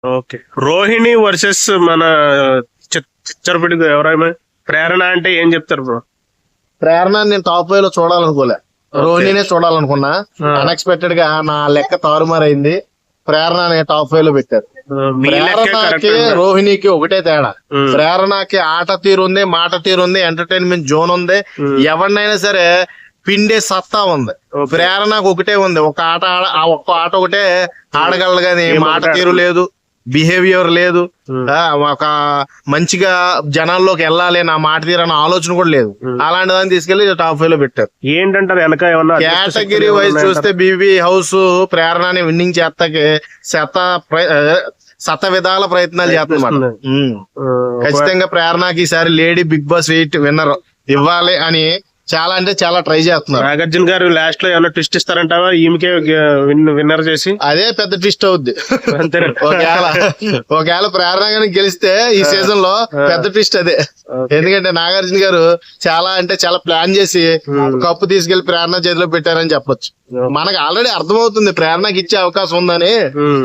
Okay. Rohini versus మన చిచ్చరపిడి ఎవరైనా ప్రేరణ అంటే ఏం చెప్తారు బ్రో? ప్రేరణ నేను టాప్ 5 లో చూడాలనుకోలే, రోహిణినే చూడాలనుకున్నా. అన్ఎక్స్పెక్టెడ్ గా నా లెక్క తారుమారైంది. ప్రేరణ టాప్ 5 లో పెట్టారు. ప్రేరణకి రోహిణికి ఒకటే తేడా, ప్రేరణకి ఆట తీరు ఉంది, మాట తీరు ఉంది, ఎంటర్టైన్మెంట్ జోన్ ఉంది, ఎవరినైనా సరే పిండే సత్తా ఉంది. ప్రేరణకు ఒకటే ఉంది, ఒక్క ఆట ఒకటే ఆడగలదు కానీ మాట తీరు లేదు, బిహేవియర్ లేదు, ఒక మంచిగా జనాల్లోకి వెళ్ళాలి నా మాట తీరని ఆలోచన కూడా లేదు. అలాంటి దాన్ని తీసుకెళ్లి టాప్ 5 లో పెట్టారు. ఏంటంటారు వెనక ఏమన్నా కేటగిరీ వైజ్ చూస్తే బీబీ హౌస్ ప్రేరణని విన్నింగ్ చేస్తాకి శత విధాల ప్రయత్నాలు చేస్తున్నారు. ఖచ్చితంగా ప్రేరణకి ఈసారి లేడీ బిగ్ బాస్ 8 విన్నర్ ఇవ్వాలి అని చాలా అంటే చాలా ట్రై చేస్తున్నారు. నాగార్జున గారు లాస్ట్ లో ఏమన్నా ట్విస్ట్ ఇస్తారంటావా ఈమెకే విన్నర్ చేసి? అదే పెద్ద ట్విస్ట్ అవుద్ది. ఒకవేళ ప్రేరణ గాని గెలిస్తే ఈ సీజన్ లో పెద్ద ట్విస్ట్ అదే. ఎందుకంటే నాగార్జున గారు చాలా అంటే చాలా ప్లాన్ చేసి కప్పు తీసుకెళ్లి ప్రేరణ చేతిలో పెట్టారని చెప్పొచ్చు. మనకు ఆల్రెడీ అర్థమవుతుంది ప్రేరణకి ఇచ్చే అవకాశం ఉందని.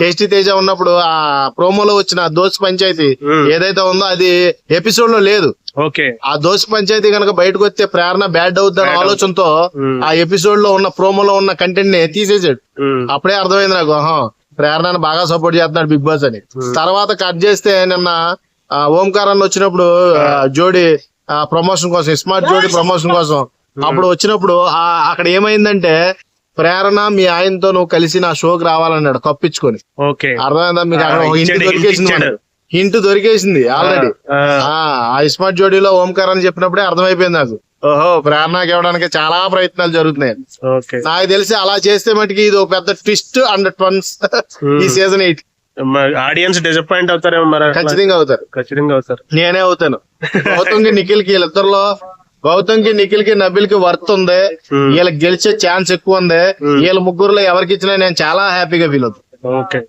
టేస్టీ తేజ ఉన్నప్పుడు ఆ ప్రోమోలో వచ్చిన దోస్త్ పంచాయతీ ఏదైతే ఉందో అది ఎపిసోడ్ లో లేదు. ఆ దోస్త్ పంచాయతీ కనుక బయటకు వస్తే ప్రేరణ బ్యాడ్ అవుతుందన్న ఆలోచనతో ఆ ఎపిసోడ్ లో ఉన్న ప్రోమోలో ఉన్న కంటెంట్ ని తీసేసాడు. అప్పుడే అర్థమైంది నాకు, ప్రేరణను బాగా సపోర్ట్ చేస్తున్నాడు బిగ్ బాస్ అని. తర్వాత కట్ చేస్తే నిన్న ఓంకార్ అన్న వచ్చినప్పుడు జోడి ప్రమోషన్ కోసం, స్మార్ట్ జోడి ప్రమోషన్ కోసం అప్పుడు వచ్చినప్పుడు అక్కడ ఏమైందంటే ప్రేరణ మీ ఆయనతో నువ్వు కలిసి నా షోకి రావాలన్నాడు కప్పించుకొని. అర్థమైందా మీకు? అక్కడ ఇంటి దొరికేసింది, హింట్ దొరికేసింది ఆల్రెడీ. ఆ స్మార్ట్ జోడీలో ఓంకార్ అని చెప్పినప్పుడే అర్థమైపోయింది నాకు, ఓహో ప్రేరణకి ఇవ్వడానికి చాలా ప్రయత్నాలు జరుగుతున్నాయి. నాకు తెలిసి అలా చేస్తే మటుకి ఇది ఒక పెద్ద ట్విస్ట్ అండ్ ట్వన్స్ ఈ సీజన్ 8. ఆడియన్స్ డిసప్పాయింట్ అవుతారేమో మరి? ఖచ్చితంగా అవుతారు. నేనే అవుతాను. గౌతమ్ కి నిఖిల్ కి వీళ్ళిద్దరిలో గౌతమ్ కి నిఖిల్ కి నబిల్ కి వర్త్ ఉంది, వీళ్ళకి గెలిచే ఛాన్స్ ఎక్కువ ఉంది. వీళ్ళ ముగ్గురులో ఎవరికి ఇచ్చినా నేను చాలా హ్యాపీగా ఫీల్ అవుతాను. ఓకే.